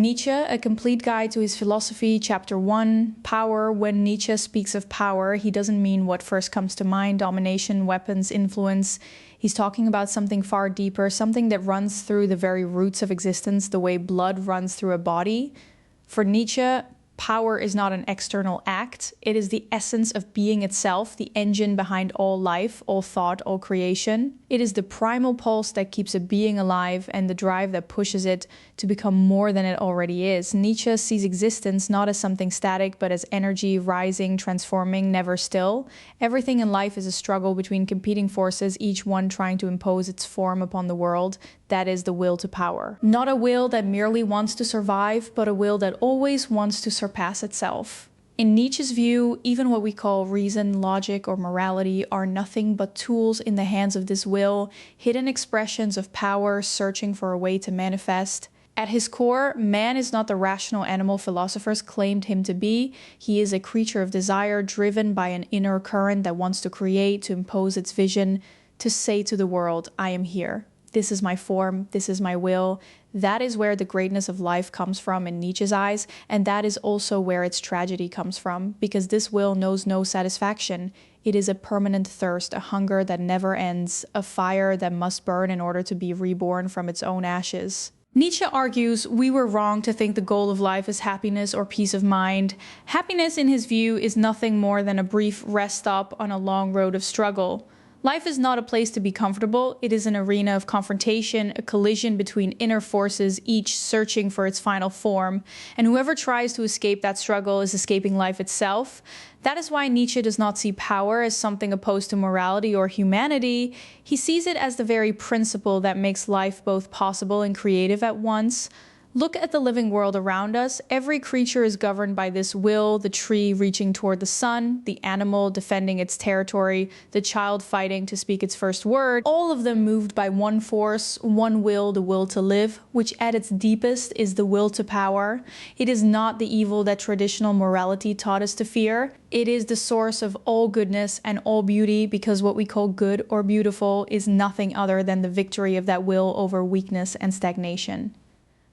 Nietzsche, A Complete Guide to His Philosophy, Chapter 1, Power. When Nietzsche speaks of power, he doesn't mean what first comes to mind, domination, weapons, influence. He's talking about something far deeper, something that runs through the very roots of existence, the way blood runs through a body. For Nietzsche, power is not an external act. It is the essence of being itself, the engine behind all life, all thought, all creation. It is the primal pulse that keeps a being alive and the drive that pushes it to become more than it already is. Nietzsche sees existence not as something static, but as energy, rising, transforming, never still. Everything in life is a struggle between competing forces, each one trying to impose its form upon the world. That is the will to power. Not a will that merely wants to survive, but a will that always wants to surpass itself. In Nietzsche's view, even what we call reason, logic, or morality are nothing but tools in the hands of this will, hidden expressions of power searching for a way to manifest. At his core, man is not the rational animal philosophers claimed him to be. He is a creature of desire, driven by an inner current that wants to create, to impose its vision, to say to the world, I am here. This is my form, this is my will. That is where the greatness of life comes from in Nietzsche's eyes, and that is also where its tragedy comes from, because this will knows no satisfaction. It is a permanent thirst, a hunger that never ends, a fire that must burn in order to be reborn from its own ashes. Nietzsche argues we were wrong to think the goal of life is happiness or peace of mind. Happiness, in his view, is nothing more than a brief rest stop on a long road of struggle. Life is not a place to be comfortable. It is an arena of confrontation, a collision between inner forces, each searching for its final form. And whoever tries to escape that struggle is escaping life itself. That is why Nietzsche does not see power as something opposed to morality or humanity. He sees it as the very principle that makes life both possible and creative at once. Look at the living world around us. Every creature is governed by this will, the tree reaching toward the sun, the animal defending its territory, the child fighting to speak its first word, all of them moved by one force, one will, the will to live, which at its deepest is the will to power. It is not the evil that traditional morality taught us to fear. It is the source of all goodness and all beauty, because what we call good or beautiful is nothing other than the victory of that will over weakness and stagnation.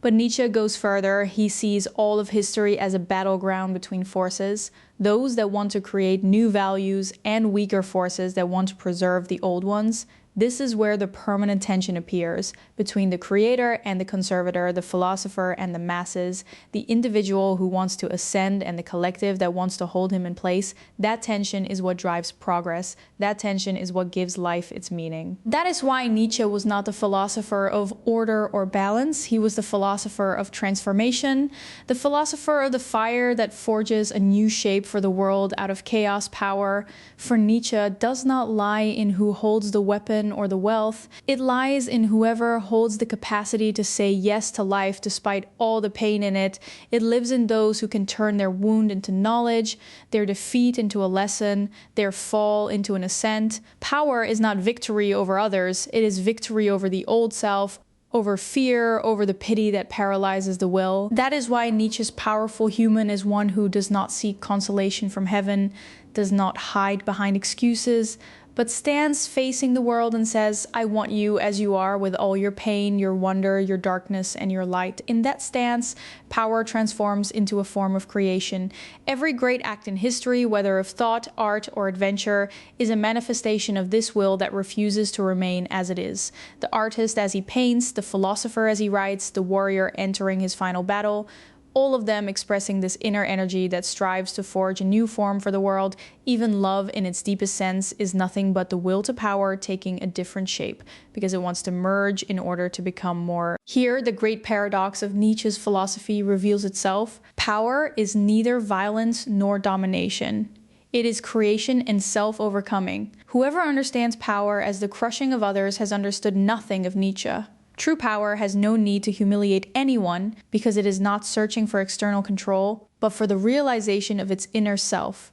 But Nietzsche goes further. He sees all of history as a battleground between forces, those that want to create new values and weaker forces that want to preserve the old ones. This is where the permanent tension appears between the creator and the conservator, the philosopher and the masses, the individual who wants to ascend and the collective that wants to hold him in place. That tension is what drives progress. That tension is what gives life its meaning. That is why Nietzsche was not the philosopher of order or balance. He was the philosopher of transformation, the philosopher of the fire that forges a new shape for the world out of chaos power. For Nietzsche does not lie in who holds the weapon or the wealth. It lies in whoever holds the capacity to say yes to life despite all the pain in it. It lives in those who can turn their wound into knowledge, their defeat into a lesson, their fall into an ascent. Power is not victory over others. It is victory over the old self, over fear, over the pity that paralyzes the will. That is why Nietzsche's powerful human is one who does not seek consolation from heaven, does not hide behind excuses, but stands facing the world and says, I want you as you are, with all your pain, your wonder, your darkness, and your light. In that stance, power transforms into a form of creation. Every great act in history, whether of thought, art, or adventure, is a manifestation of this will that refuses to remain as it is. The artist as he paints, the philosopher as he writes, the warrior entering his final battle, all of them expressing this inner energy that strives to forge a new form for the world. Even love in its deepest sense is nothing but the will to power taking a different shape, because it wants to merge in order to become more. Here, the great paradox of Nietzsche's philosophy reveals itself. Power is neither violence nor domination. It is creation and self-overcoming. Whoever understands power as the crushing of others has understood nothing of Nietzsche. True power has no need to humiliate anyone because it is not searching for external control, but for the realization of its inner self.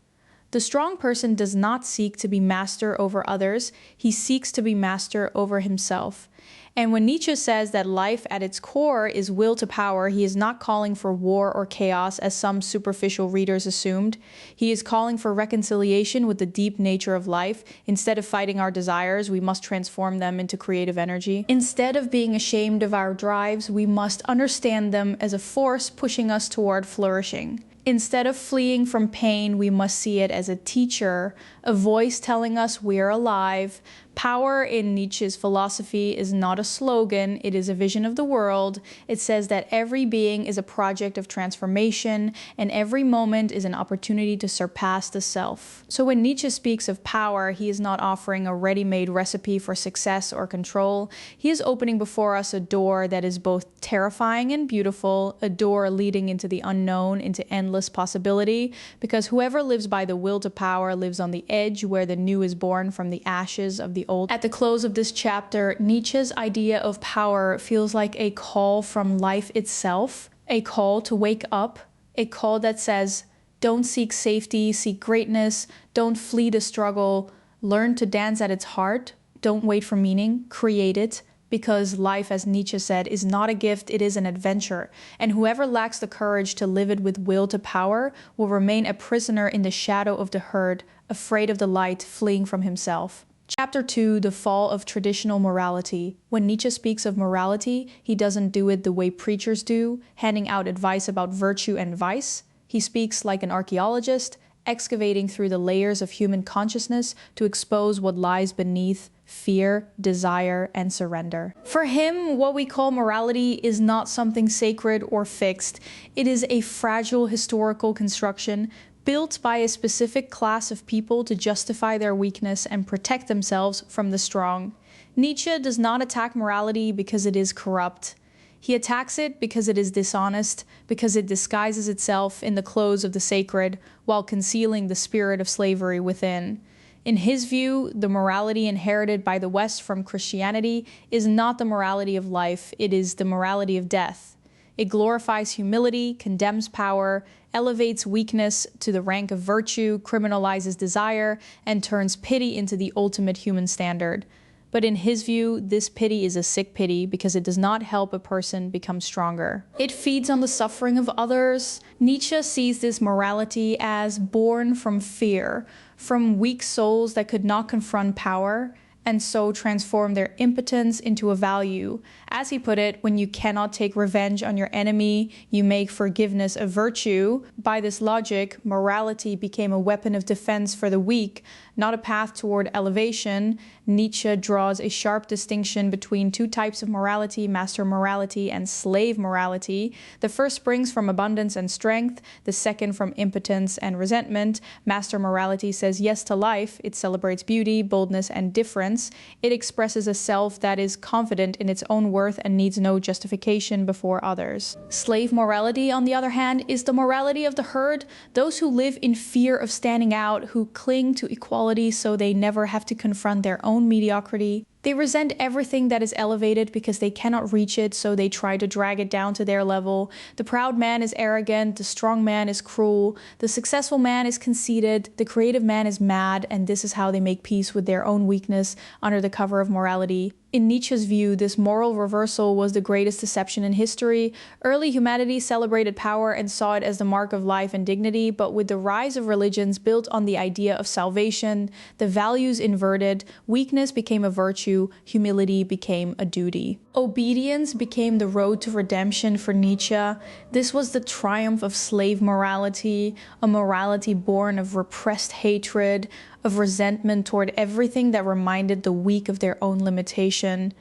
The strong person does not seek to be master over others, he seeks to be master over himself. And when Nietzsche says that life at its core is will to power, he is not calling for war or chaos as some superficial readers assumed. He is calling for reconciliation with the deep nature of life. Instead of fighting our desires, we must transform them into creative energy. Instead of being ashamed of our drives, we must understand them as a force pushing us toward flourishing. Instead of fleeing from pain, we must see it as a teacher, a voice telling us we're alive. Power in Nietzsche's philosophy is not a slogan, it is a vision of the world. It says that every being is a project of transformation, and every moment is an opportunity to surpass the self. So when Nietzsche speaks of power, he is not offering a ready-made recipe for success or control. He is opening before us a door that is both terrifying and beautiful, a door leading into the unknown, into endless possibility, because whoever lives by the will to power lives on the edge where the new is born from the ashes of the old. At the close of this chapter, Nietzsche's idea of power feels like a call from life itself, a call to wake up, a call that says, don't seek safety, seek greatness, don't flee the struggle, learn to dance at its heart, don't wait for meaning, create it, because life, as Nietzsche said, is not a gift, it is an adventure. And whoever lacks the courage to live it with will to power will remain a prisoner in the shadow of the herd, afraid of the light, fleeing from himself. Chapter 2, The Fall of Traditional Morality. When Nietzsche speaks of morality, he doesn't do it the way preachers do, handing out advice about virtue and vice. He speaks like an archaeologist, excavating through the layers of human consciousness to expose what lies beneath fear, desire, and surrender. For him, what we call morality is not something sacred or fixed. It is a fragile historical construction built by a specific class of people to justify their weakness and protect themselves from the strong. Nietzsche does not attack morality because it is corrupt. He attacks it because it is dishonest, because it disguises itself in the clothes of the sacred while concealing the spirit of slavery within. In his view, the morality inherited by the West from Christianity is not the morality of life, it is the morality of death. It glorifies humility, condemns power, elevates weakness to the rank of virtue, criminalizes desire, and turns pity into the ultimate human standard. But in his view, this pity is a sick pity because it does not help a person become stronger. It feeds on the suffering of others. Nietzsche sees this morality as born from fear, from weak souls that could not confront power, and so transform their impotence into a value. As he put it, when you cannot take revenge on your enemy, you make forgiveness a virtue. By this logic, morality became a weapon of defense for the weak, not a path toward elevation. Nietzsche draws a sharp distinction between two types of morality, master morality and slave morality. The first springs from abundance and strength, the second from impotence and resentment. Master morality says yes to life, it celebrates beauty, boldness, and difference. It expresses a self that is confident in its own worth and needs no justification before others. Slave morality, on the other hand, is the morality of the herd, those who live in fear of standing out, who cling to equality so they never have to confront their own mediocrity. They resent everything that is elevated because they cannot reach it, so they try to drag it down to their level. The proud man is arrogant, the strong man is cruel, the successful man is conceited, the creative man is mad, and this is how they make peace with their own weakness under the cover of morality. In Nietzsche's view, this moral reversal was the greatest deception in history. Early humanity celebrated power and saw it as the mark of life and dignity, but with the rise of religions built on the idea of salvation, the values inverted, weakness became a virtue, humility became a duty. Obedience became the road to redemption for Nietzsche. This was the triumph of slave morality, a morality born of repressed hatred, of resentment toward everything that reminded the weak of their own limitation.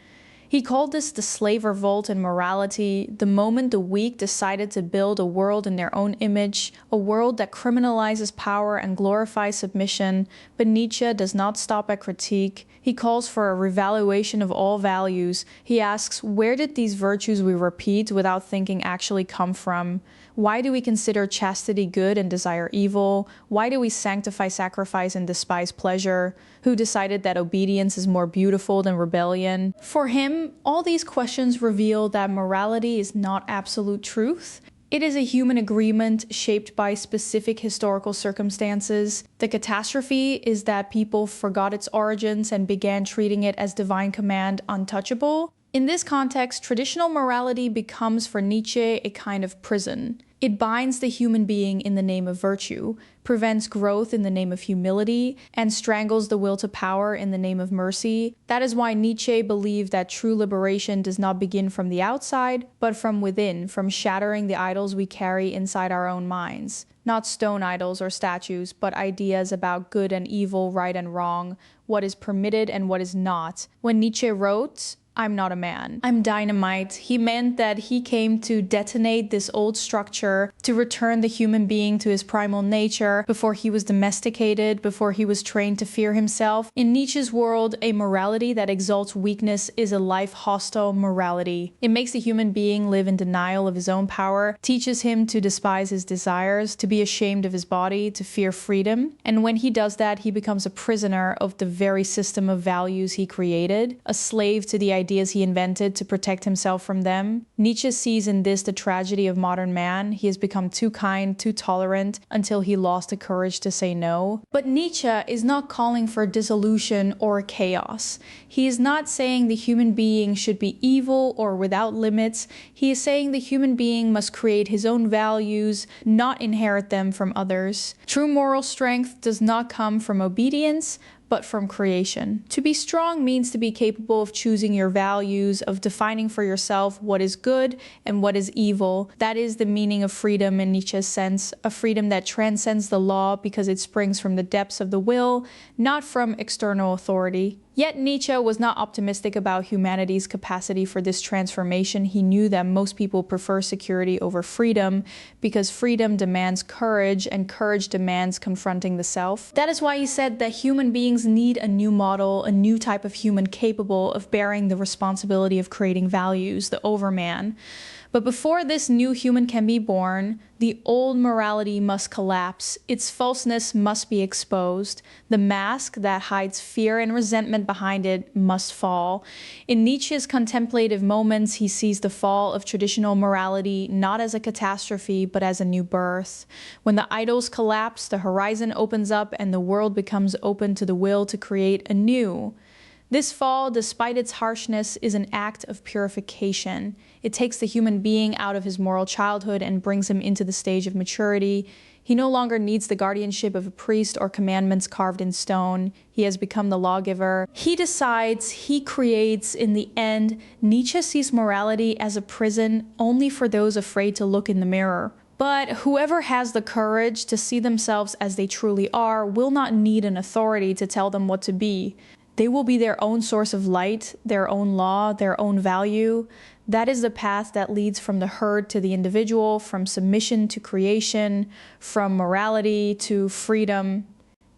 He called this the slave revolt in morality, the moment the weak decided to build a world in their own image, a world that criminalizes power and glorifies submission. But Nietzsche does not stop at critique. He calls for a revaluation of all values. He asks, where did these virtues we repeat without thinking actually come from? Why do we consider chastity good and desire evil? Why do we sanctify sacrifice and despise pleasure? Who decided that obedience is more beautiful than rebellion? For him, all these questions reveal that morality is not absolute truth. It is a human agreement shaped by specific historical circumstances. The catastrophe is that people forgot its origins and began treating it as divine command untouchable. In this context, traditional morality becomes for Nietzsche a kind of prison. It binds the human being in the name of virtue, prevents growth in the name of humility, and strangles the will to power in the name of mercy. That is why Nietzsche believed that true liberation does not begin from the outside, but from within, from shattering the idols we carry inside our own minds. Not stone idols or statues, but ideas about good and evil, right and wrong, what is permitted and what is not. When Nietzsche wrote, "I'm not a man, I'm dynamite," he meant that he came to detonate this old structure, to return the human being to his primal nature before he was domesticated, before he was trained to fear himself. In Nietzsche's world, a morality that exalts weakness is a life-hostile morality. It makes the human being live in denial of his own power, teaches him to despise his desires, to be ashamed of his body, to fear freedom. And when he does that, he becomes a prisoner of the very system of values he created, a slave to the ideas he invented to protect himself from them. Nietzsche sees in this the tragedy of modern man. He has become too kind, too tolerant, until he lost the courage to say no. But Nietzsche is not calling for dissolution or chaos. He is not saying the human being should be evil or without limits. He is saying the human being must create his own values, not inherit them from others. True moral strength does not come from obedience, but from creation. To be strong means to be capable of choosing your values, of defining for yourself what is good and what is evil. That is the meaning of freedom in Nietzsche's sense, a freedom that transcends the law because it springs from the depths of the will, not from external authority. Yet Nietzsche was not optimistic about humanity's capacity for this transformation. He knew that most people prefer security over freedom because freedom demands courage and courage demands confronting the self. That is why he said that human beings need a new model, a new type of human capable of bearing the responsibility of creating values, the Overman. But before this new human can be born, the old morality must collapse. Its falseness must be exposed. The mask that hides fear and resentment behind it must fall. In Nietzsche's contemplative moments, he sees the fall of traditional morality not as a catastrophe, but as a new birth. When the idols collapse, the horizon opens up and the world becomes open to the will to create anew. This fall, despite its harshness, is an act of purification. It takes the human being out of his moral childhood and brings him into the stage of maturity. He no longer needs the guardianship of a priest or commandments carved in stone. He has become the lawgiver. He decides, he creates. In the end, Nietzsche sees morality as a prison only for those afraid to look in the mirror. But whoever has the courage to see themselves as they truly are will not need an authority to tell them what to be. They will be their own source of light, their own law, their own value. That is the path that leads from the herd to the individual, from submission to creation, from morality to freedom.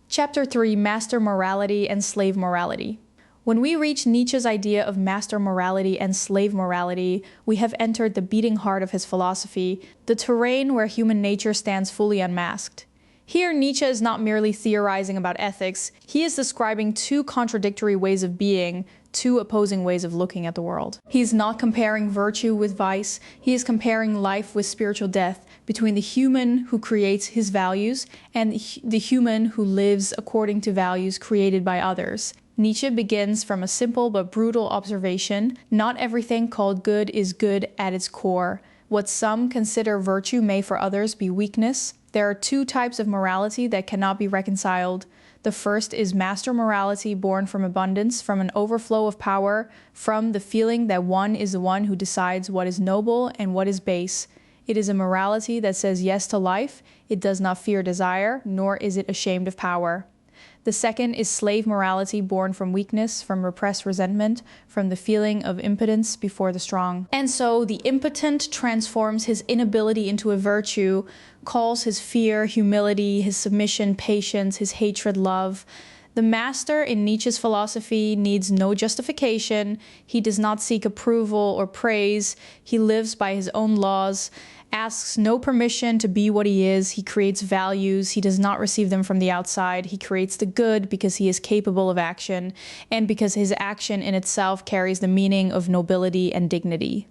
Chapter 3, Master Morality and Slave Morality. When we reach Nietzsche's idea of master morality and slave morality, we have entered the beating heart of his philosophy, the terrain where human nature stands fully unmasked. Here, Nietzsche is not merely theorizing about ethics, he is describing two contradictory ways of being, two opposing ways of looking at the world. He is not comparing virtue with vice, he is comparing life with spiritual death, between the human who creates his values and the human who lives according to values created by others. Nietzsche begins from a simple but brutal observation: not everything called good is good at its core. What some consider virtue may for others be weakness. There are two types of morality that cannot be reconciled. The first is master morality born from abundance, from an overflow of power, from the feeling that one is the one who decides what is noble and what is base. It is a morality that says yes to life, it does not fear desire, nor is it ashamed of power. The second is slave morality born from weakness, from repressed resentment, from the feeling of impotence before the strong. And so the impotent transforms his inability into a virtue, calls his fear humility, his submission patience, his hatred love. The master in Nietzsche's philosophy needs no justification. He does not seek approval or praise. He lives by his own laws, asks no permission to be what he is. He creates values. He does not receive them from the outside. He creates the good because he is capable of action and because his action in itself carries the meaning of nobility and dignity.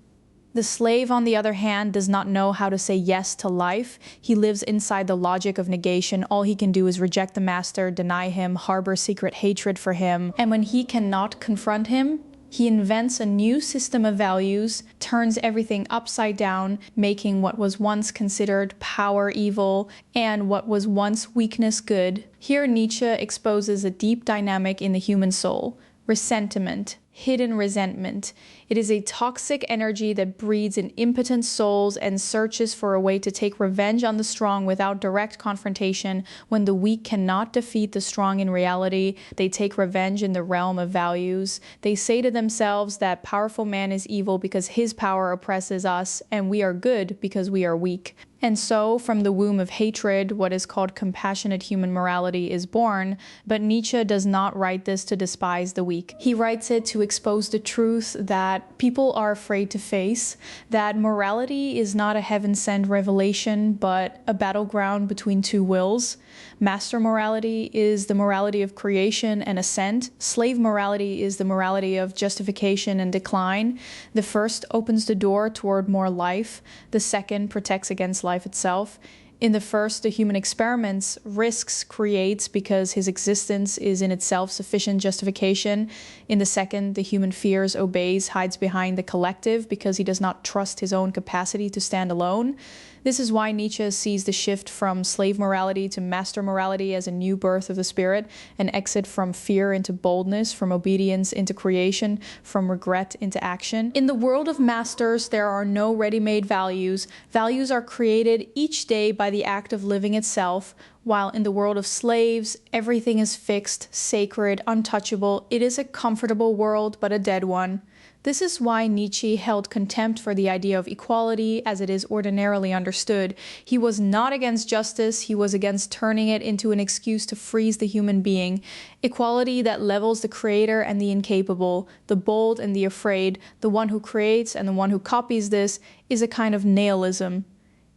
The slave, on the other hand, does not know how to say yes to life. He lives inside the logic of negation. All he can do is reject the master, deny him, harbor secret hatred for him. And when he cannot confront him, he invents a new system of values, turns everything upside down, making what was once considered power evil and what was once weakness good. Here Nietzsche exposes a deep dynamic in the human soul: resentment, hidden resentment. It is a toxic energy that breeds in impotent souls and searches for a way to take revenge on the strong without direct confrontation. When the weak cannot defeat the strong in reality, they take revenge in the realm of values. They say to themselves that powerful man is evil because his power oppresses us, and we are good because we are weak. And so, from the womb of hatred, what is called compassionate human morality is born, but Nietzsche does not write this to despise the weak. He writes it to expose the truth that people are afraid to face, that morality is not a heaven-sent revelation, but a battleground between two wills. Master morality is the morality of creation and ascent. Slave morality is the morality of justification and decline. The first opens the door toward more life. The second protects against life itself. In the first, the human experiments, risks, creates because his existence is in itself sufficient justification. In the second, the human fears, obeys, hides behind the collective because he does not trust his own capacity to stand alone. This is why Nietzsche sees the shift from slave morality to master morality as a new birth of the spirit, an exit from fear into boldness, from obedience into creation, from regret into action. In the world of masters, there are no ready-made values. Values are created each day by the act of living itself, while in the world of slaves, everything is fixed, sacred, untouchable. It is a comfortable world, but a dead one. This is why Nietzsche held contempt for the idea of equality as it is ordinarily understood. He was not against justice, he was against turning it into an excuse to freeze the human being. Equality that levels the creator and the incapable, the bold and the afraid, the one who creates and the one who copies this, is a kind of nihilism.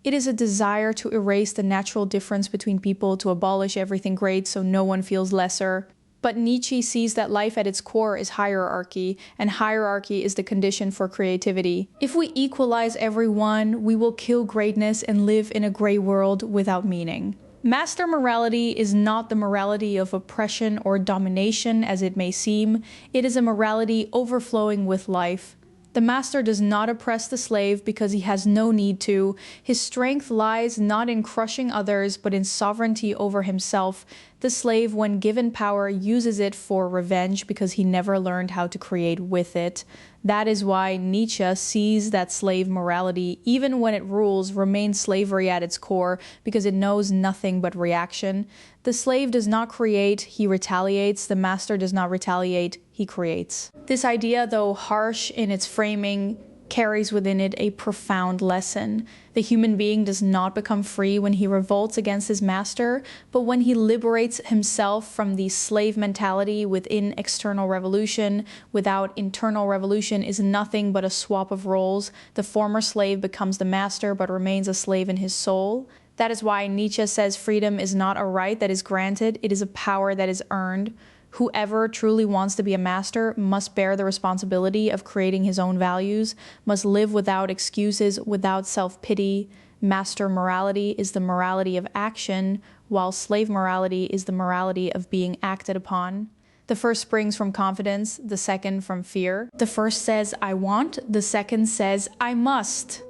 It is a desire to erase the natural difference between people, to abolish everything great so no one feels lesser. But Nietzsche sees that life at its core is hierarchy, and hierarchy is the condition for creativity. If we equalize everyone, we will kill greatness and live in a gray world without meaning. Master morality is not the morality of oppression or domination as it may seem. It is a morality overflowing with life. The master does not oppress the slave because he has no need to. His strength lies not in crushing others, but in sovereignty over himself. The slave, when given power, uses it for revenge because he never learned how to create with it. That is why Nietzsche sees that slave morality, even when it rules, remains slavery at its core because it knows nothing but reaction. The slave does not create, he retaliates. The master does not retaliate, he creates. This idea, though harsh in its framing, carries within it a profound lesson. The human being does not become free when he revolts against his master, but when he liberates himself from the slave mentality within external revolution. Without internal revolution is nothing but a swap of roles. The former slave becomes the master, but remains a slave in his soul. That is why Nietzsche says freedom is not a right that is granted, it is a power that is earned. Whoever truly wants to be a master must bear the responsibility of creating his own values, must live without excuses, without self-pity. Master morality is the morality of action, while slave morality is the morality of being acted upon. The first springs from confidence, the second from fear. The first says, I want, the second says, I must.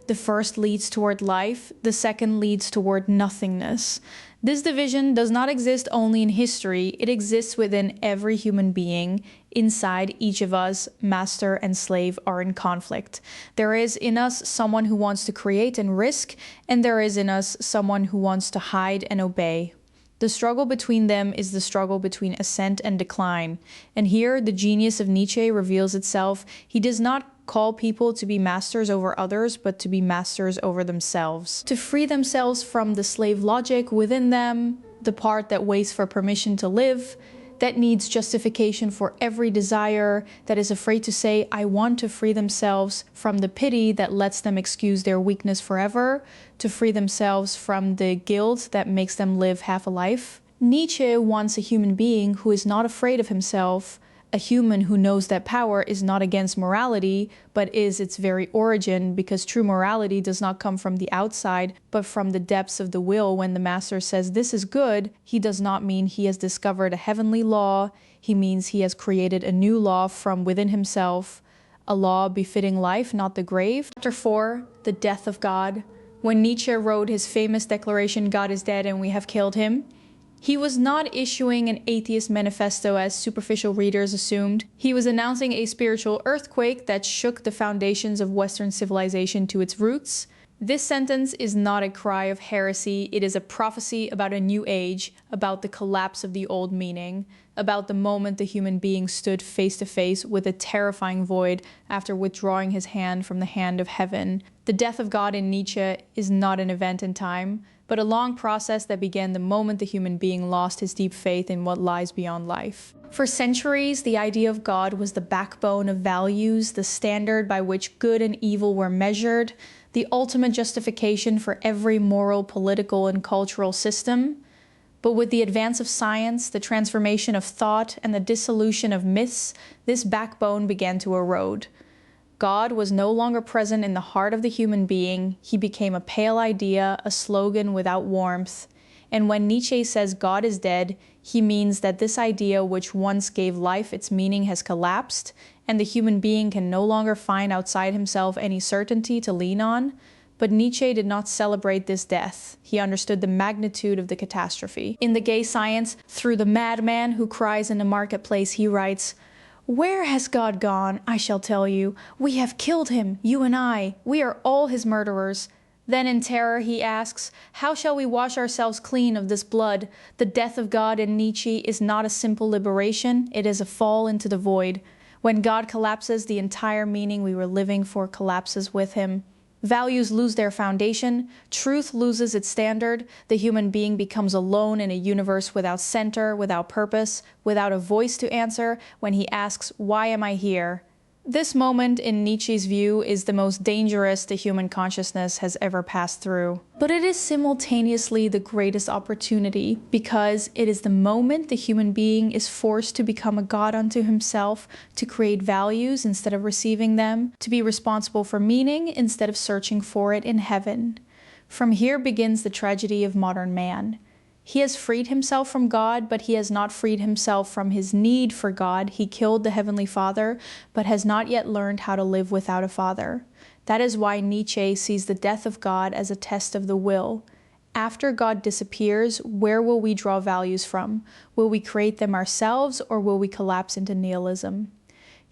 The first leads toward life, the second leads toward nothingness. This division does not exist only in history, it exists within every human being. Inside each of us, master and slave are in conflict. There is in us someone who wants to create and risk, and there is in us someone who wants to hide and obey. The struggle between them is the struggle between ascent and decline. And here, the genius of Nietzsche reveals itself. He does not call people to be masters over others, but to be masters over themselves. To free themselves from the slave logic within them, the part that waits for permission to live, that needs justification for every desire, that is afraid to say, I want to free themselves from the pity that lets them excuse their weakness forever, to free themselves from the guilt that makes them live half a life. Nietzsche wants a human being who is not afraid of himself, A human who knows that power is not against morality, but is its very origin, because true morality does not come from the outside, but from the depths of the will. When the master says this is good, he does not mean he has discovered a heavenly law. He means he has created a new law from within himself, a law befitting life, not the grave. Chapter 4, the death of God. When Nietzsche wrote his famous declaration, God is dead and we have killed him, he was not issuing an atheist manifesto as superficial readers assumed. He was announcing a spiritual earthquake that shook the foundations of Western civilization to its roots. This sentence is not a cry of heresy. It is a prophecy about a new age, about the collapse of the old meaning, about the moment the human being stood face to face with a terrifying void after withdrawing his hand from the hand of heaven. The death of God in Nietzsche is not an event in time, but a long process that began the moment the human being lost his deep faith in what lies beyond life. For centuries, the idea of God was the backbone of values, the standard by which good and evil were measured, the ultimate justification for every moral, political, and cultural system. But with the advance of science, the transformation of thought, and the dissolution of myths, this backbone began to erode. God was no longer present in the heart of the human being. He became a pale idea, a slogan without warmth. And when Nietzsche says God is dead, he means that this idea which once gave life its meaning has collapsed, and the human being can no longer find outside himself any certainty to lean on. But Nietzsche did not celebrate this death. He understood the magnitude of the catastrophe. In The Gay Science, through the madman who cries in the marketplace, he writes, "Where has God gone? I shall tell you. We have killed him, you and I. We are all his murderers." Then in terror he asks, "How shall we wash ourselves clean of this blood?" The death of God in Nietzsche is not a simple liberation, it is a fall into the void. When God collapses, the entire meaning we were living for collapses with him. Values lose their foundation, truth loses its standard, the human being becomes alone in a universe without center, without purpose, without a voice to answer when he asks, "Why am I here?" This moment, in Nietzsche's view, is the most dangerous the human consciousness has ever passed through. But it is simultaneously the greatest opportunity, because it is the moment the human being is forced to become a god unto himself, to create values instead of receiving them, to be responsible for meaning instead of searching for it in heaven. From here begins the tragedy of modern man. He has freed himself from God, but he has not freed himself from his need for God. He killed the Heavenly Father, but has not yet learned how to live without a father. That is why Nietzsche sees the death of God as a test of the will. After God disappears, where will we draw values from? Will we create them ourselves, or will we collapse into nihilism?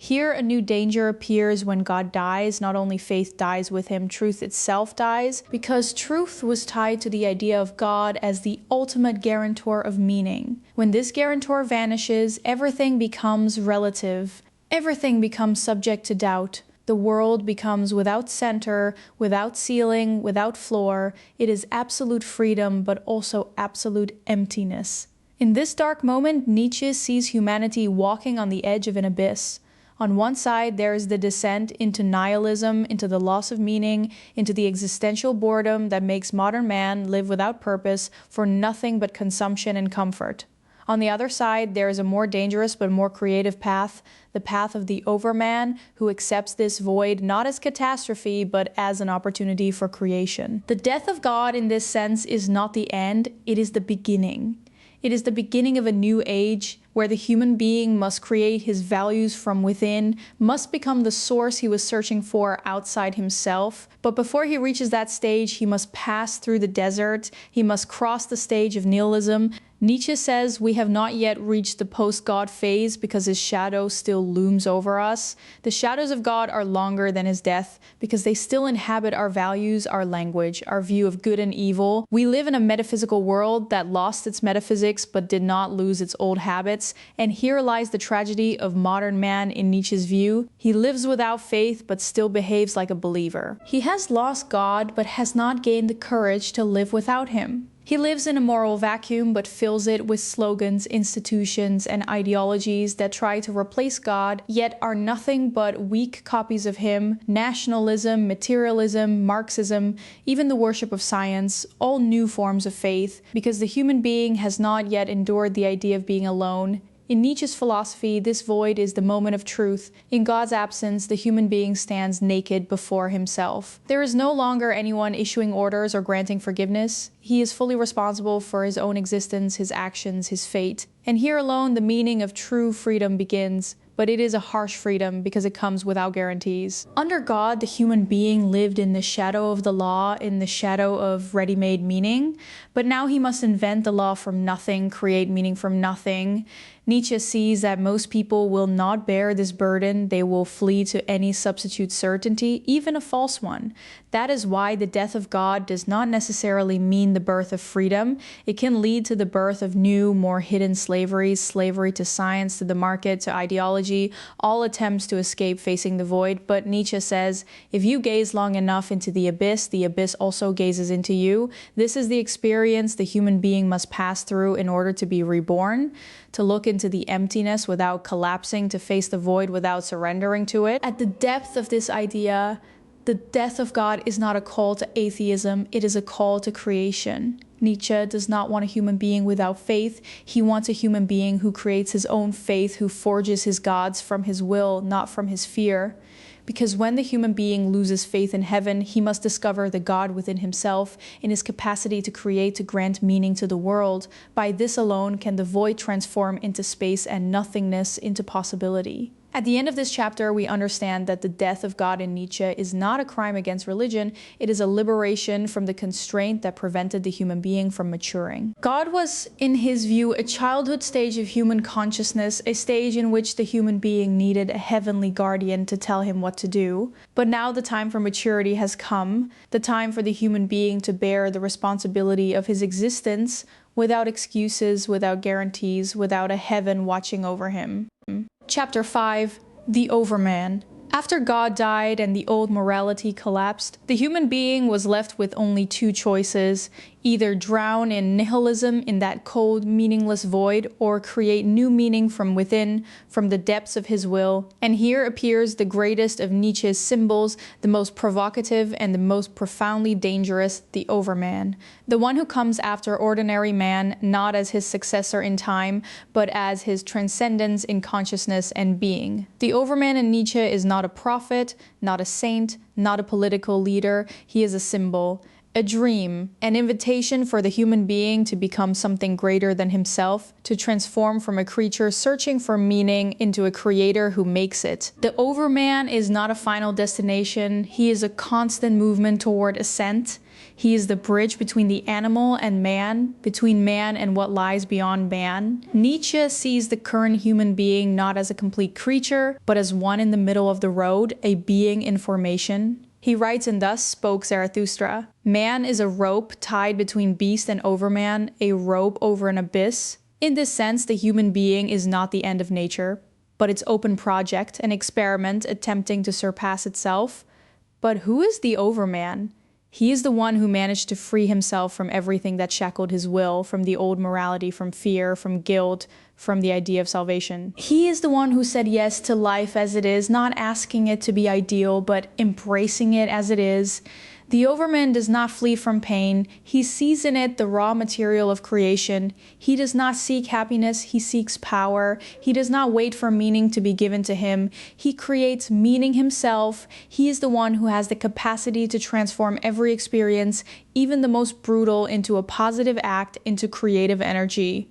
Here a new danger appears when God dies. Not only faith dies with him, truth itself dies, because truth was tied to the idea of God as the ultimate guarantor of meaning. When this guarantor vanishes, everything becomes relative. Everything becomes subject to doubt. The world becomes without center, without ceiling, without floor. It is absolute freedom, but also absolute emptiness. In this dark moment, Nietzsche sees humanity walking on the edge of an abyss. On one side, there is the descent into nihilism, into the loss of meaning, into the existential boredom that makes modern man live without purpose for nothing but consumption and comfort. On the other side, there is a more dangerous but more creative path, the path of the Overman, who accepts this void not as catastrophe, but as an opportunity for creation. The death of God in this sense is not the end, it is the beginning. It is the beginning of a new age, where the human being must create his values from within, must become the source he was searching for outside himself. But before he reaches that stage, he must pass through the desert, he must cross the stage of nihilism. Nietzsche says we have not yet reached the post-God phase because his shadow still looms over us. The shadows of God are longer than his death because they still inhabit our values, our language, our view of good and evil. We live in a metaphysical world that lost its metaphysics but did not lose its old habits. And here lies the tragedy of modern man in Nietzsche's view. He lives without faith but still behaves like a believer. He has lost God but has not gained the courage to live without him. He lives in a moral vacuum but fills it with slogans, institutions, and ideologies that try to replace God, yet are nothing but weak copies of him. Nationalism, materialism, Marxism, even the worship of science, all new forms of faith, because the human being has not yet endured the idea of being alone. In Nietzsche's philosophy, this void is the moment of truth. In God's absence, the human being stands naked before himself. There is no longer anyone issuing orders or granting forgiveness. He is fully responsible for his own existence, his actions, his fate. And here alone, the meaning of true freedom begins. But it is a harsh freedom because it comes without guarantees. Under God, the human being lived in the shadow of the law, in the shadow of ready-made meaning. But now he must invent the law from nothing, create meaning from nothing. Nietzsche sees that most people will not bear this burden. They will flee to any substitute certainty, even a false one. That is why the death of God does not necessarily mean the birth of freedom. It can lead to the birth of new, more hidden slaveries, slavery to science, to the market, to ideology, all attempts to escape facing the void. But Nietzsche says, if you gaze long enough into the abyss also gazes into you. This is the experience the human being must pass through in order to be reborn, to look into the emptiness without collapsing, to face the void without surrendering to it. At the depth of this idea, the death of God is not a call to atheism, it is a call to creation. Nietzsche does not want a human being without faith. He wants a human being who creates his own faith, who forges his gods from his will, not from his fear. Because when the human being loses faith in heaven, he must discover the God within himself, in his capacity to create, to grant meaning to the world. By this alone can the void transform into space and nothingness into possibility. At the end of this chapter, we understand that the death of God in Nietzsche is not a crime against religion, it is a liberation from the constraint that prevented the human being from maturing. God was, in his view, a childhood stage of human consciousness, a stage in which the human being needed a heavenly guardian to tell him what to do. But now the time for maturity has come, the time for the human being to bear the responsibility of his existence without excuses, without guarantees, without a heaven watching over him. Chapter 5, The Overman. After God died and the old morality collapsed, the human being was left with only two choices: either drown in nihilism, in that cold, meaningless void, or create new meaning from within, from the depths of his will. And here appears the greatest of Nietzsche's symbols, the most provocative and the most profoundly dangerous, the Overman. The one who comes after ordinary man, not as his successor in time, but as his transcendence in consciousness and being. The Overman in Nietzsche is not a prophet, not a saint, not a political leader. He is a symbol. A dream, an invitation for the human being to become something greater than himself, to transform from a creature searching for meaning into a creator who makes it. The Overman is not a final destination, he is a constant movement toward ascent. He is the bridge between the animal and man, between man and what lies beyond man. Nietzsche sees the current human being not as a complete creature, but as one in the middle of the road, a being in formation. He writes, and thus spoke Zarathustra, "Man is a rope tied between beast and overman, a rope over an abyss." In this sense, the human being is not the end of nature, but its open project, an experiment attempting to surpass itself. But who is the Overman? He is the one who managed to free himself from everything that shackled his will, from the old morality, from fear, from guilt, from the idea of salvation. He is the one who said yes to life as it is, not asking it to be ideal, but embracing it as it is. The Overman does not flee from pain. He sees in it the raw material of creation. He does not seek happiness, he seeks power. He does not wait for meaning to be given to him. He creates meaning himself. He is the one who has the capacity to transform every experience, even the most brutal, into a positive act, into creative energy.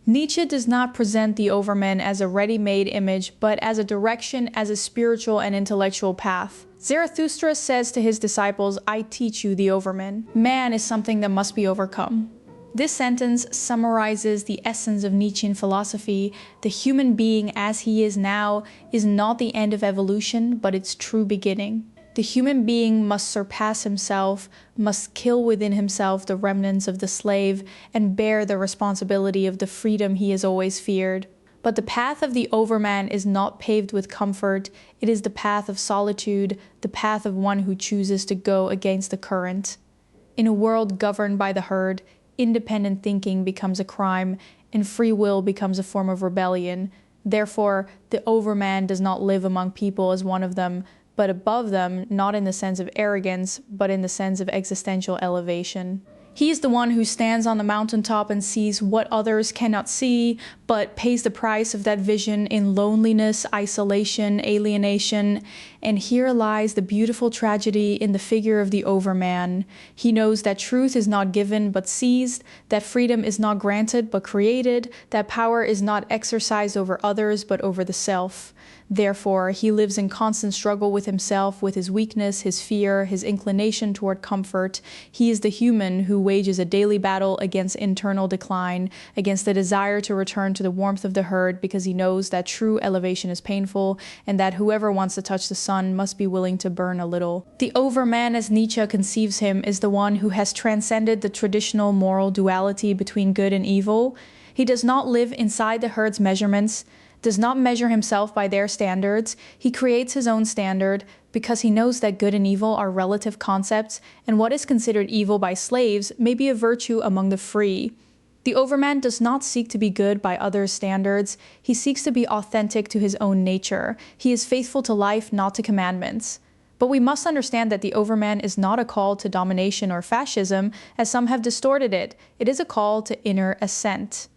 Nietzsche does not present the Overman as a ready-made image, but as a direction, as a spiritual and intellectual path. Zarathustra says to his disciples, "I teach you the Overman. Man is something that must be overcome." This sentence summarizes the essence of Nietzschean philosophy. The human being as he is now is not the end of evolution, but its true beginning. The human being must surpass himself, must kill within himself the remnants of the slave, and bear the responsibility of the freedom he has always feared. But the path of the Overman is not paved with comfort, it is the path of solitude, the path of one who chooses to go against the current. In a world governed by the herd, independent thinking becomes a crime, and free will becomes a form of rebellion. Therefore, the Overman does not live among people as one of them, but above them, not in the sense of arrogance, but in the sense of existential elevation. He is the one who stands on the mountaintop and sees what others cannot see, but pays the price of that vision in loneliness, isolation, alienation. And here lies the beautiful tragedy in the figure of the Overman. He knows that truth is not given but seized, that freedom is not granted but created, that power is not exercised over others but over the self. Therefore, he lives in constant struggle with himself, with his weakness, his fear, his inclination toward comfort. He is the human who wages a daily battle against internal decline, against the desire to return to the warmth of the herd, because he knows that true elevation is painful, and that whoever wants to touch the sun must be willing to burn a little. The Overman, as Nietzsche conceives him, is the one who has transcended the traditional moral duality between good and evil. He does not live inside the herd's measurements, does not measure himself by their standards. He creates his own standard because he knows that good and evil are relative concepts, and what is considered evil by slaves may be a virtue among the free. The Overman does not seek to be good by others' standards. He seeks to be authentic to his own nature. He is faithful to life, not to commandments. But we must understand that the Overman is not a call to domination or fascism, as some have distorted it. It is a call to inner ascent.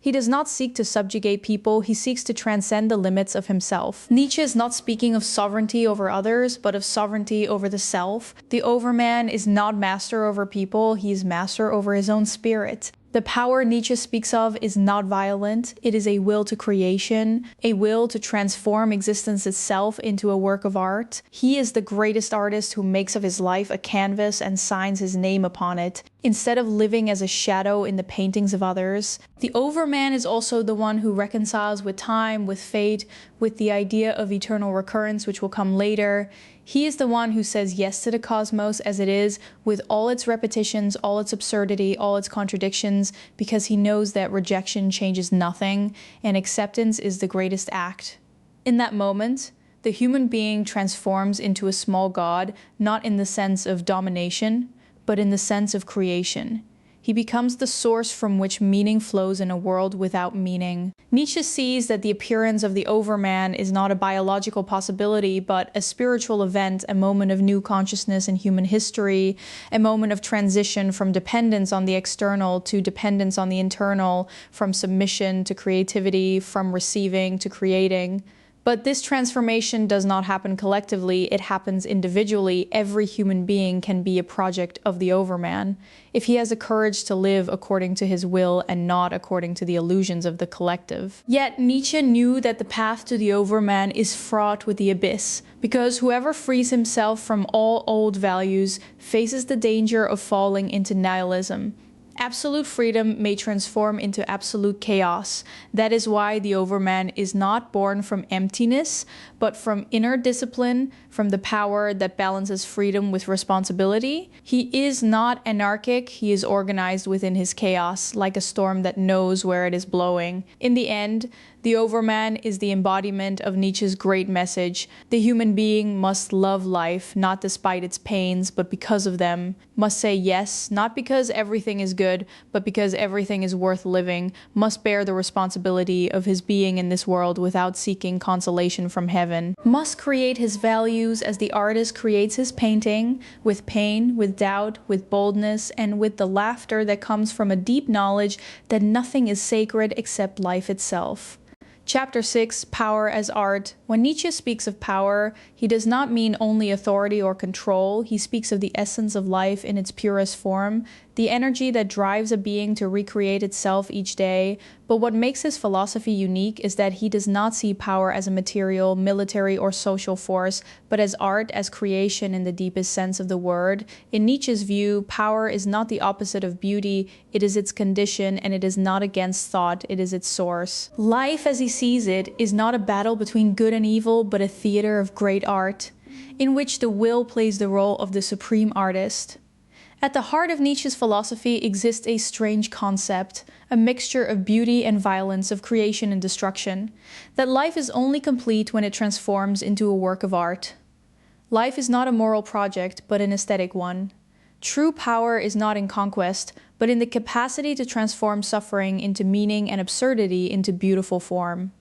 He does not seek to subjugate people, he seeks to transcend the limits of himself. Nietzsche is not speaking of sovereignty over others, but of sovereignty over the self. The Overman is not master over people, he is master over his own spirit. The power Nietzsche speaks of is not violent, it is a will to creation, a will to transform existence itself into a work of art. He is the greatest artist who makes of his life a canvas and signs his name upon it, instead of living as a shadow in the paintings of others. The Overman is also the one who reconciles with time, with fate, with the idea of eternal recurrence, which will come later. He is the one who says yes to the cosmos as it is, with all its repetitions, all its absurdity, all its contradictions, because he knows that rejection changes nothing, and acceptance is the greatest act. In that moment, the human being transforms into a small god, not in the sense of domination, but in the sense of creation. He becomes the source from which meaning flows in a world without meaning. Nietzsche sees that the appearance of the Overman is not a biological possibility, but a spiritual event, a moment of new consciousness in human history, a moment of transition from dependence on the external to dependence on the internal, from submission to creativity, from receiving to creating. But this transformation does not happen collectively, it happens individually. Every human being can be a project of the Overman, if he has the courage to live according to his will and not according to the illusions of the collective. Yet Nietzsche knew that the path to the Overman is fraught with the abyss, because whoever frees himself from all old values faces the danger of falling into nihilism. Absolute freedom may transform into absolute chaos. That is why the Overman is not born from emptiness, but from inner discipline, from the power that balances freedom with responsibility. He is not anarchic, he is organized within his chaos, like a storm that knows where it is blowing. In the end, the Overman is the embodiment of Nietzsche's great message. The human being must love life, not despite its pains, but because of them. Must say yes, not because everything is good, but because everything is worth living. Must bear the responsibility of his being in this world without seeking consolation from heaven. Must create his values as the artist creates his painting, with pain, with doubt, with boldness, and with the laughter that comes from a deep knowledge that nothing is sacred except life itself. Chapter 6, Power as Art. When Nietzsche speaks of power, he does not mean only authority or control. He speaks of the essence of life in its purest form, the energy that drives a being to recreate itself each day. But what makes his philosophy unique is that he does not see power as a material, military, or social force, but as art, as creation in the deepest sense of the word. In Nietzsche's view, power is not the opposite of beauty, it is its condition, and it is not against thought, it is its source. Life, as he sees it, is not a battle between good and evil, but a theater of great art, in which the will plays the role of the supreme artist. At the heart of Nietzsche's philosophy exists a strange concept, a mixture of beauty and violence, of creation and destruction, that life is only complete when it transforms into a work of art. Life is not a moral project, but an aesthetic one. True power is not in conquest, but in the capacity to transform suffering into meaning and absurdity into beautiful form.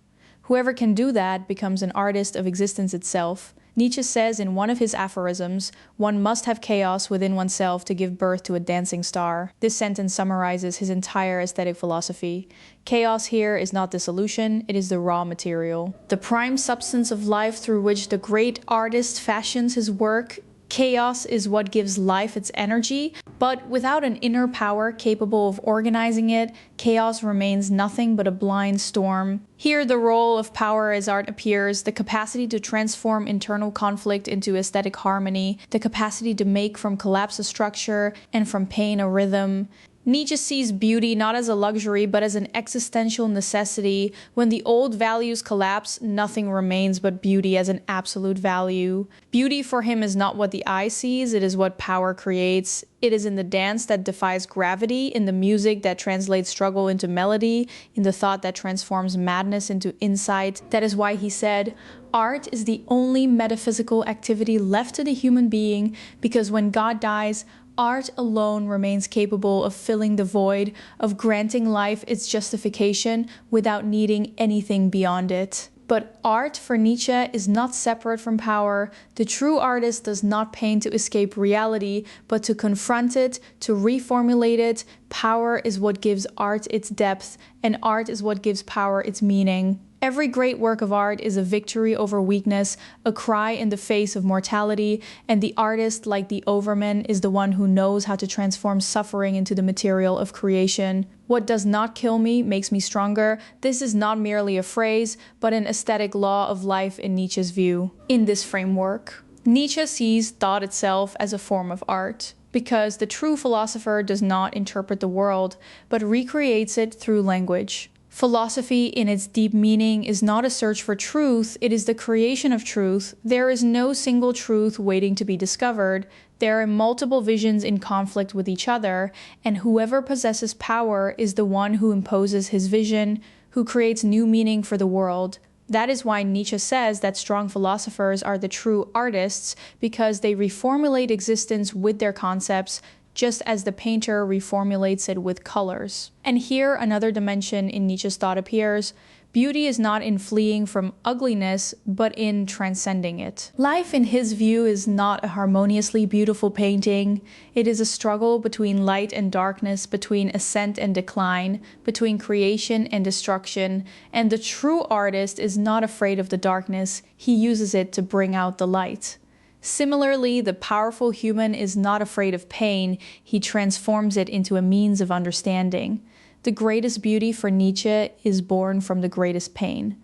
Whoever can do that becomes an artist of existence itself, Nietzsche says in one of his aphorisms, "One must have chaos within oneself to give birth to a dancing star." This sentence summarizes his entire aesthetic philosophy. Chaos here is not the solution, it is the raw material. The prime substance of life through which the great artist fashions his work. Chaos is what gives life its energy, but without an inner power capable of organizing it, chaos remains nothing but a blind storm. Here the role of power as art appears, the capacity to transform internal conflict into aesthetic harmony, the capacity to make from collapse a structure and from pain a rhythm. Nietzsche sees beauty not as a luxury, but as an existential necessity. When the old values collapse, nothing remains but beauty as an absolute value. Beauty for him is not what the eye sees, it is what power creates. It is in the dance that defies gravity, in the music that translates struggle into melody, in the thought that transforms madness into insight. That is why he said, "Art is the only metaphysical activity left to the human being, because when God dies, art alone remains capable of filling the void, of granting life its justification without needing anything beyond it." But art for Nietzsche is not separate from power. The true artist does not paint to escape reality, but to confront it, to reformulate it. Power is what gives art its depth, and art is what gives power its meaning. Every great work of art is a victory over weakness, a cry in the face of mortality, and the artist, like the Overman, is the one who knows how to transform suffering into the material of creation. "What does not kill me makes me stronger." This is not merely a phrase, but an aesthetic law of life in Nietzsche's view. In this framework, Nietzsche sees thought itself as a form of art, because the true philosopher does not interpret the world, but recreates it through language. Philosophy, in its deep meaning, is not a search for truth, it is the creation of truth. There is no single truth waiting to be discovered. There are multiple visions in conflict with each other, and whoever possesses power is the one who imposes his vision, who creates new meaning for the world. That is why Nietzsche says that strong philosophers are the true artists, because they reformulate existence with their concepts, just as the painter reformulates it with colors. And here another dimension in Nietzsche's thought appears. Beauty is not in fleeing from ugliness, but in transcending it. Life, in his view, is not a harmoniously beautiful painting. It is a struggle between light and darkness, between ascent and decline, between creation and destruction. And the true artist is not afraid of the darkness. He uses it to bring out the light. Similarly, the powerful human is not afraid of pain, he transforms it into a means of understanding. The greatest beauty for Nietzsche is born from the greatest pain.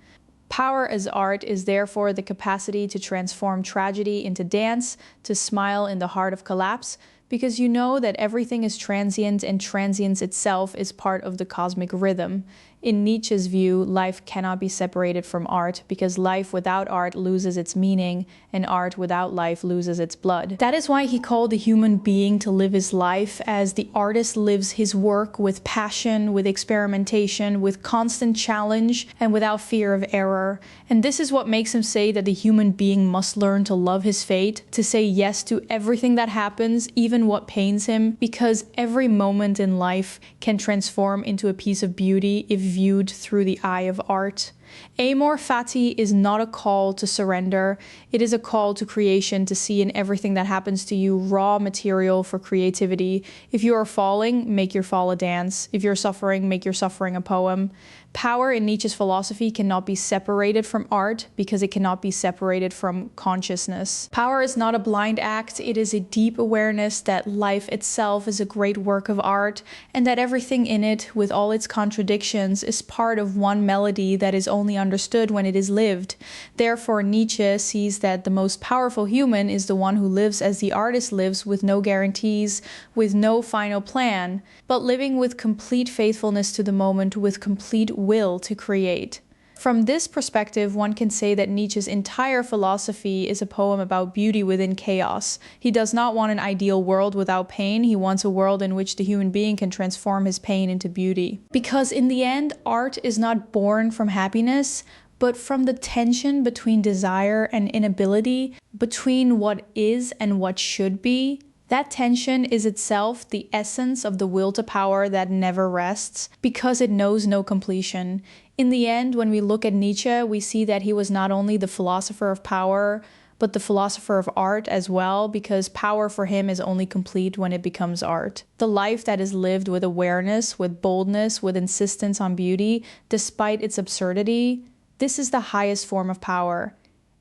Power as art is therefore the capacity to transform tragedy into dance, to smile in the heart of collapse, because you know that everything is transient and transience itself is part of the cosmic rhythm. In Nietzsche's view, life cannot be separated from art, because life without art loses its meaning, and art without life loses its blood. That is why he called the human being to live his life as the artist lives his work, with passion, with experimentation, with constant challenge, and without fear of error. And this is what makes him say that the human being must learn to love his fate, to say yes to everything that happens, even what pains him, because every moment in life can transform into a piece of beauty if viewed through the eye of art. Amor fati is not a call to surrender, it is a call to creation, to see in everything that happens to you raw material for creativity. If you are falling, make your fall a dance. If you're suffering, make your suffering a poem. Power in Nietzsche's philosophy cannot be separated from art because it cannot be separated from consciousness. Power is not a blind act, it is a deep awareness that life itself is a great work of art, and that everything in it, with all its contradictions, is part of one melody that is only understood when it is lived. Therefore, Nietzsche sees that the most powerful human is the one who lives as the artist lives, with no guarantees, with no final plan, but living with complete faithfulness to the moment, with complete will to create. From this perspective, one can say that Nietzsche's entire philosophy is a poem about beauty within chaos. He does not want an ideal world without pain, he wants a world in which the human being can transform his pain into beauty. Because in the end, art is not born from happiness, but from the tension between desire and inability, between what is and what should be. That tension is itself the essence of the will to power that never rests, because it knows no completion. In the end, when we look at Nietzsche, we see that he was not only the philosopher of power, but the philosopher of art as well, because power for him is only complete when it becomes art. The life that is lived with awareness, with boldness, with insistence on beauty, despite its absurdity, this is the highest form of power.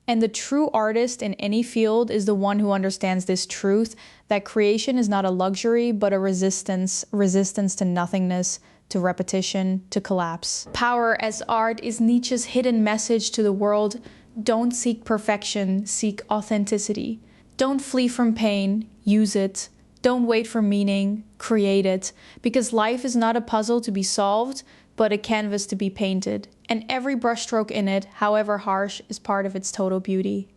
And the true artist in any field is the one who understands this truth, that creation is not a luxury, but a resistance to nothingness, to repetition, to collapse. Power as art is Nietzsche's hidden message to the world. Don't seek perfection, seek authenticity. Don't flee from pain, use it. Don't wait for meaning, create it. Because life is not a puzzle to be solved, but a canvas to be painted. And every brushstroke in it, however harsh, is part of its total beauty.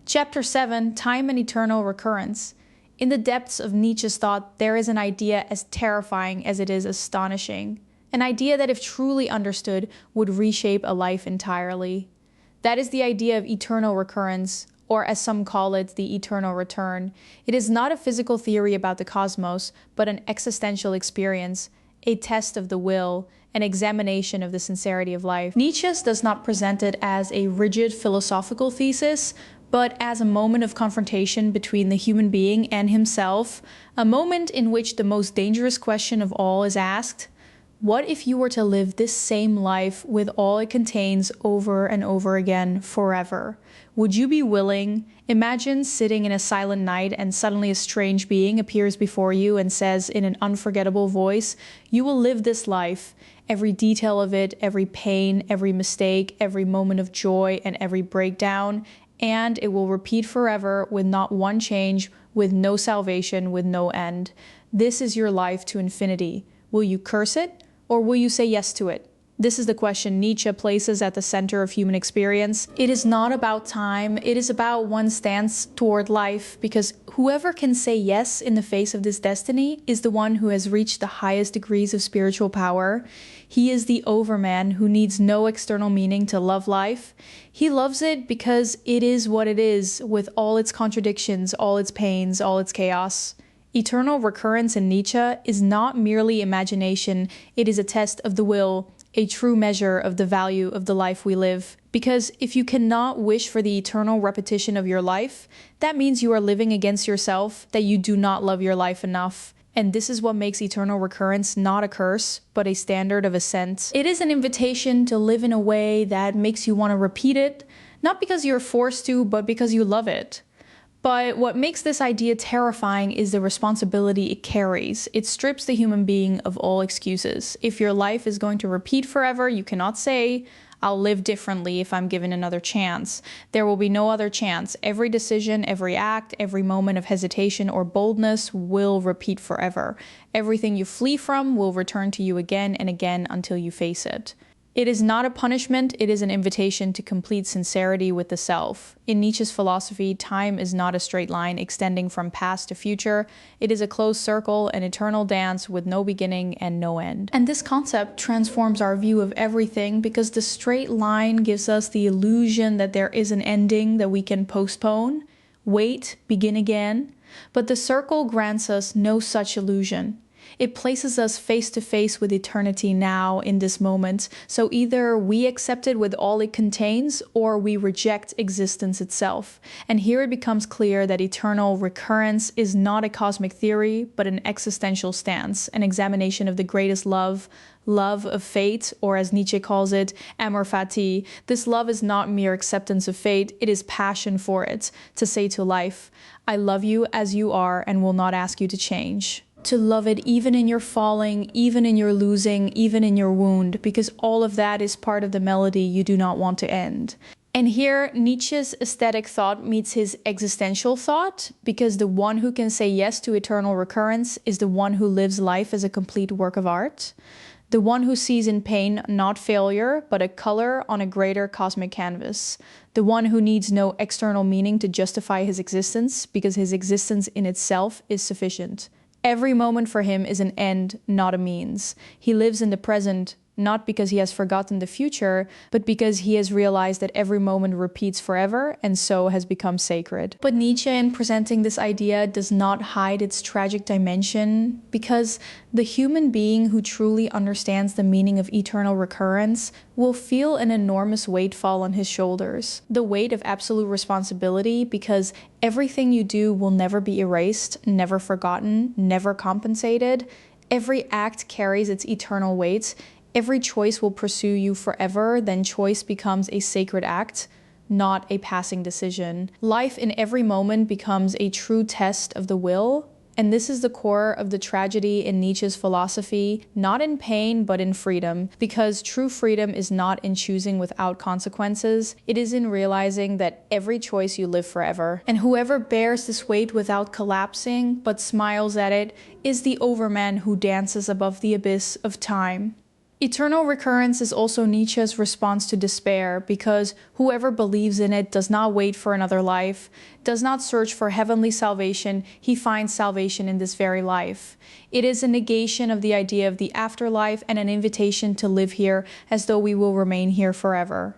Chapter 7, Time and Eternal Recurrence. In the depths of Nietzsche's thought, there is an idea as terrifying as it is astonishing. An idea that, if truly understood, would reshape a life entirely. That is the idea of eternal recurrence, or as some call it, the eternal return. It is not a physical theory about the cosmos, but an existential experience, a test of the will, an examination of the sincerity of life. Nietzsche does not present it as a rigid philosophical thesis, but as a moment of confrontation between the human being and himself, a moment in which the most dangerous question of all is asked: what if you were to live this same life with all it contains over and over again forever? Would you be willing? Imagine sitting in a silent night and suddenly a strange being appears before you and says in an unforgettable voice, you will live this life, every detail of it, every pain, every mistake, every moment of joy, and every breakdown, and it will repeat forever with not one change, with no salvation, with no end. This is your life to infinity. Will you curse it, or will you say yes to it? This is the question Nietzsche places at the center of human experience. It is not about time, it is about one's stance toward life, because whoever can say yes in the face of this destiny is the one who has reached the highest degrees of spiritual power. He is the Overman who needs no external meaning to love life. He loves it because it is what it is, with all its contradictions, all its pains, all its chaos. Eternal recurrence in Nietzsche is not merely imagination, it is a test of the will, a true measure of the value of the life we live. Because if you cannot wish for the eternal repetition of your life, that means you are living against yourself, that you do not love your life enough. And this is what makes eternal recurrence not a curse, but a standard of ascent. It is an invitation to live in a way that makes you want to repeat it, not because you're forced to, but because you love it. But what makes this idea terrifying is the responsibility it carries. It strips the human being of all excuses. If your life is going to repeat forever, you cannot say, I'll live differently if I'm given another chance. There will be no other chance. Every decision, every act, every moment of hesitation or boldness will repeat forever. Everything you flee from will return to you again and again until you face it. It is not a punishment, it is an invitation to complete sincerity with the self. In Nietzsche's philosophy, time is not a straight line extending from past to future. It is a closed circle, an eternal dance with no beginning and no end. And this concept transforms our view of everything, because the straight line gives us the illusion that there is an ending that we can postpone, wait, begin again. But the circle grants us no such illusion. It places us face to face with eternity now, in this moment. So either we accept it with all it contains, or we reject existence itself. And here it becomes clear that eternal recurrence is not a cosmic theory, but an existential stance, an examination of the greatest love, love of fate, or as Nietzsche calls it, amor fati. This love is not mere acceptance of fate, it is passion for it, to say to life, I love you as you are and will not ask you to change. To love it even in your falling, even in your losing, even in your wound, because all of that is part of the melody you do not want to end. And here, Nietzsche's aesthetic thought meets his existential thought, because the one who can say yes to eternal recurrence is the one who lives life as a complete work of art. The one who sees in pain not failure, but a color on a greater cosmic canvas. The one who needs no external meaning to justify his existence, because his existence in itself is sufficient. Every moment for him is an end, not a means. He lives in the present, not because he has forgotten the future, but because he has realized that every moment repeats forever and so has become sacred. But Nietzsche, in presenting this idea, does not hide its tragic dimension, because the human being who truly understands the meaning of eternal recurrence will feel an enormous weight fall on his shoulders. The weight of absolute responsibility, because everything you do will never be erased, never forgotten, never compensated. Every act carries its eternal weight. Every choice will pursue you forever, then choice becomes a sacred act, not a passing decision. Life in every moment becomes a true test of the will, and this is the core of the tragedy in Nietzsche's philosophy, not in pain, but in freedom, because true freedom is not in choosing without consequences, it is in realizing that every choice you live forever. And whoever bears this weight without collapsing, but smiles at it, is the Overman who dances above the abyss of time. Eternal recurrence is also Nietzsche's response to despair, because whoever believes in it does not wait for another life, does not search for heavenly salvation, he finds salvation in this very life. It is a negation of the idea of the afterlife and an invitation to live here as though we will remain here forever.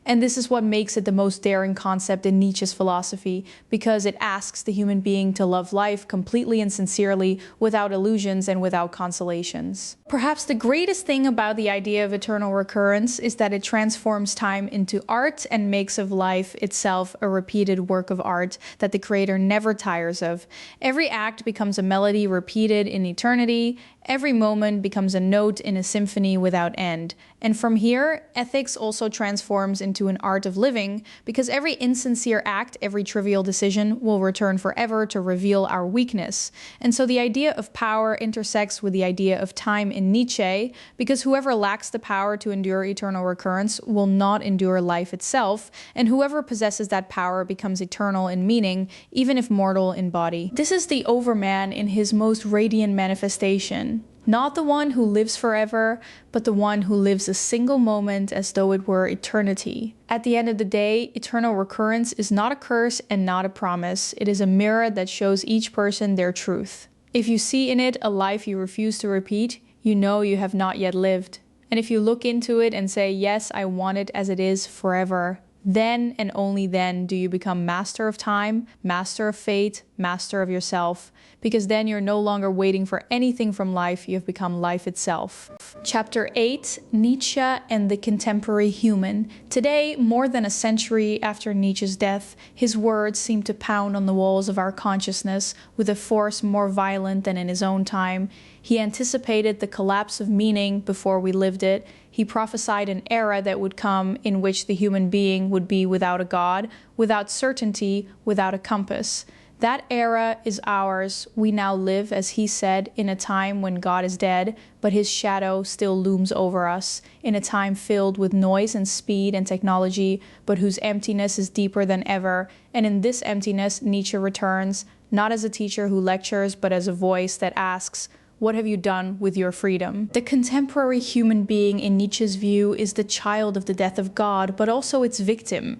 And this is what makes it the most daring concept in Nietzsche's philosophy, because it asks the human being to love life completely and sincerely, without illusions and without consolations. Perhaps the greatest thing about the idea of eternal recurrence is that it transforms time into art and makes of life itself a repeated work of art that the creator never tires of. Every act becomes a melody repeated in eternity. Every moment becomes a note in a symphony without end. And from here, ethics also transforms into an art of living, because every insincere act, every trivial decision will return forever to reveal our weakness. And so the idea of power intersects with the idea of time in Nietzsche, because whoever lacks the power to endure eternal recurrence will not endure life itself, and whoever possesses that power becomes eternal in meaning, even if mortal in body. This is the Overman in his most radiant manifestation. Not the one who lives forever, but the one who lives a single moment as though it were eternity. At the end of the day, eternal recurrence is not a curse and not a promise. It is a mirror that shows each person their truth. If you see in it a life you refuse to repeat, you know you have not yet lived. And if you look into it and say, yes, I want it as it is forever, then and only then do you become master of time, master of fate, master of yourself, because then you're no longer waiting for anything from life, you have become life itself. Chapter 8, Nietzsche and the Contemporary Human. Today, more than a century after Nietzsche's death, his words seem to pound on the walls of our consciousness with a force more violent than in his own time. He anticipated the collapse of meaning before we lived it. He prophesied an era that would come in which the human being would be without a God, without certainty, without a compass. That era is ours. We now live, as he said, in a time when God is dead, but his shadow still looms over us, in a time filled with noise and speed and technology, but whose emptiness is deeper than ever. And in this emptiness, Nietzsche returns, not as a teacher who lectures, but as a voice that asks, what have you done with your freedom? The contemporary human being, in Nietzsche's view, is the child of the death of God, but also its victim.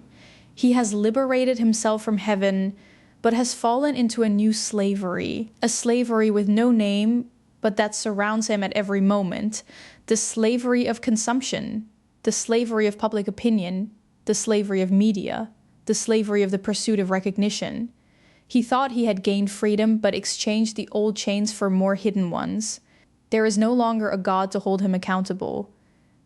He has liberated himself from heaven, but has fallen into a new slavery. A slavery with no name, but that surrounds him at every moment. The slavery of consumption, the slavery of public opinion, the slavery of media, the slavery of the pursuit of recognition. He thought he had gained freedom, but exchanged the old chains for more hidden ones. There is no longer a God to hold him accountable,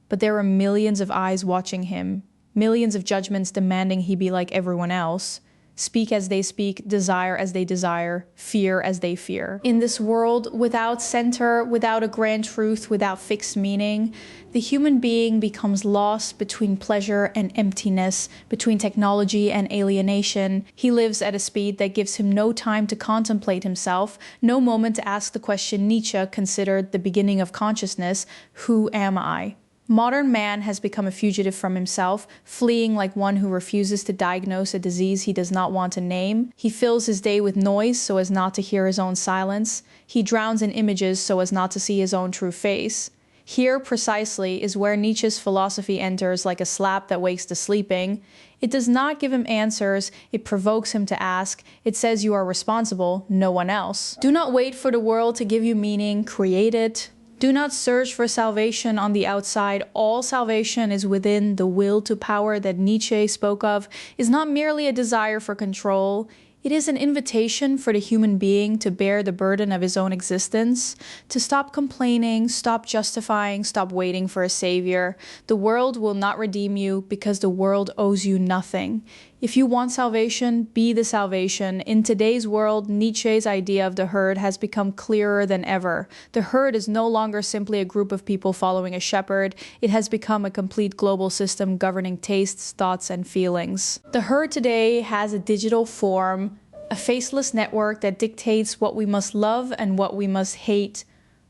but there are millions of eyes watching him, millions of judgments demanding he be like everyone else, speak as they speak, desire as they desire, fear as they fear. In this world, without center, without a grand truth, without fixed meaning, the human being becomes lost between pleasure and emptiness, between technology and alienation. He lives at a speed that gives him no time to contemplate himself, no moment to ask the question Nietzsche considered the beginning of consciousness, who am I? Modern man has become a fugitive from himself, fleeing like one who refuses to diagnose a disease he does not want to name. He fills his day with noise so as not to hear his own silence. He drowns in images so as not to see his own true face. Here, precisely, is where Nietzsche's philosophy enters like a slap that wakes the sleeping. It does not give him answers, it provokes him to ask. It says you are responsible, no one else. Do not wait for the world to give you meaning, create it. Do not search for salvation on the outside. All salvation is within. The will to power that Nietzsche spoke of is not merely a desire for control. It is an invitation for the human being to bear the burden of his own existence, to stop complaining, stop justifying, stop waiting for a savior. The world will not redeem you because the world owes you nothing. If you want salvation, be the salvation. In today's world, Nietzsche's idea of the herd has become clearer than ever. The herd is no longer simply a group of people following a shepherd. It has become a complete global system governing tastes, thoughts, and feelings. The herd today has a digital form, a faceless network that dictates what we must love and what we must hate,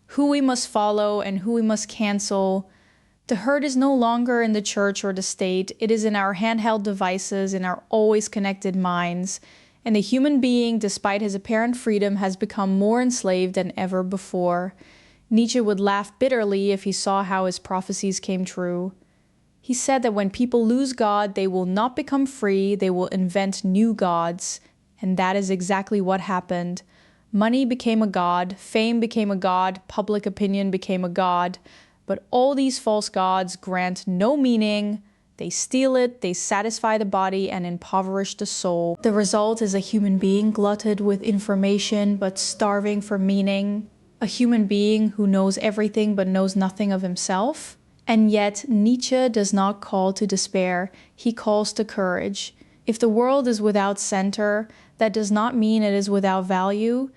who we must follow and who we must cancel. The herd is no longer in the church or the state. It is in our handheld devices, in our always connected minds. And the human being, despite his apparent freedom, has become more enslaved than ever before. Nietzsche would laugh bitterly if he saw how his prophecies came true. He said that when people lose God, they will not become free, they will invent new gods. And that is exactly what happened. Money became a god, fame became a god, public opinion became a god. But all these false gods grant no meaning. They steal it, they satisfy the body and impoverish the soul. The result is a human being glutted with information but starving for meaning. A human being who knows everything but knows nothing of himself. And yet Nietzsche does not call to despair, he calls to courage. If the world is without center, that does not mean it is without value.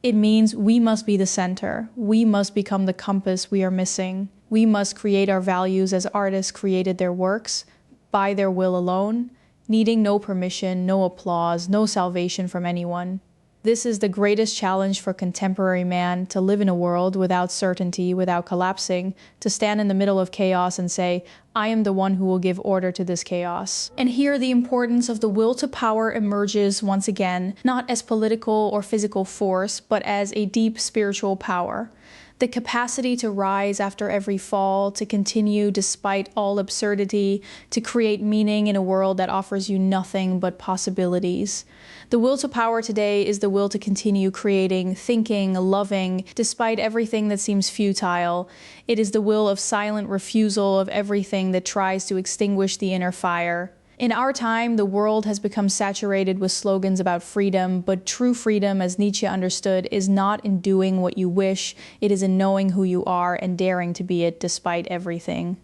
It means we must be the center. We must become the compass we are missing. We must create our values as artists created their works, by their will alone, needing no permission, no applause, no salvation from anyone. This is the greatest challenge for contemporary man, to live in a world without certainty, without collapsing, to stand in the middle of chaos and say, I am the one who will give order to this chaos. And here the importance of the will to power emerges once again, not as political or physical force, but as a deep spiritual power. The capacity to rise after every fall, to continue despite all absurdity, to create meaning in a world that offers you nothing but possibilities. The will to power today is the will to continue creating, thinking, loving, despite everything that seems futile. It is the will of silent refusal of everything that tries to extinguish the inner fire. In our time, the world has become saturated with slogans about freedom, but true freedom, as Nietzsche understood, is not in doing what you wish, it is in knowing who you are and daring to be it despite everything.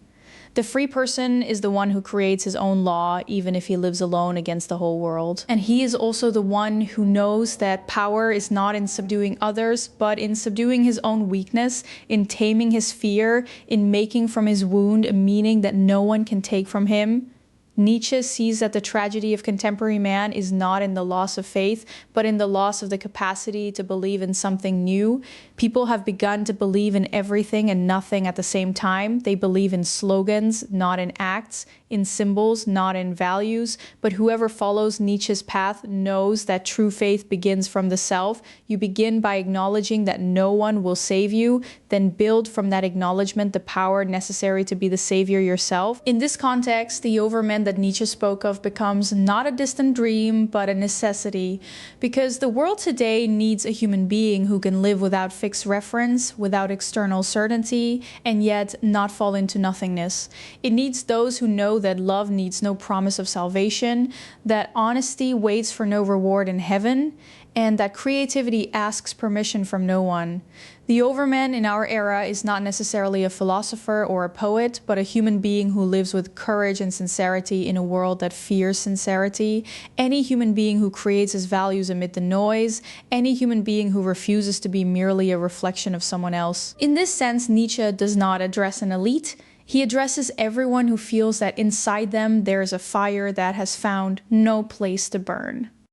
The free person is the one who creates his own law, even if he lives alone against the whole world. And he is also the one who knows that power is not in subduing others, but in subduing his own weakness, in taming his fear, in making from his wound a meaning that no one can take from him. Nietzsche sees that the tragedy of contemporary man is not in the loss of faith, but in the loss of the capacity to believe in something new. People have begun to believe in everything and nothing at the same time. They believe in slogans, not in acts, in symbols, not in values. But whoever follows Nietzsche's path knows that true faith begins from the self. You begin by acknowledging that no one will save you, then build from that acknowledgement the power necessary to be the savior yourself. In this context, the Overman that Nietzsche spoke of becomes not a distant dream, but a necessity, because the world today needs a human being who can live without fixed reference, without external certainty, and yet not fall into nothingness. It needs those who know that love needs no promise of salvation, that honesty waits for no reward in heaven, and that creativity asks permission from no one. The Overman in our era is not necessarily a philosopher or a poet, but a human being who lives with courage and sincerity in a world that fears sincerity. Any human being who creates his values amid the noise. Any human being who refuses to be merely a reflection of someone else. In this sense, Nietzsche does not address an elite. He addresses everyone who feels that inside them there is a fire that has found no place to burn.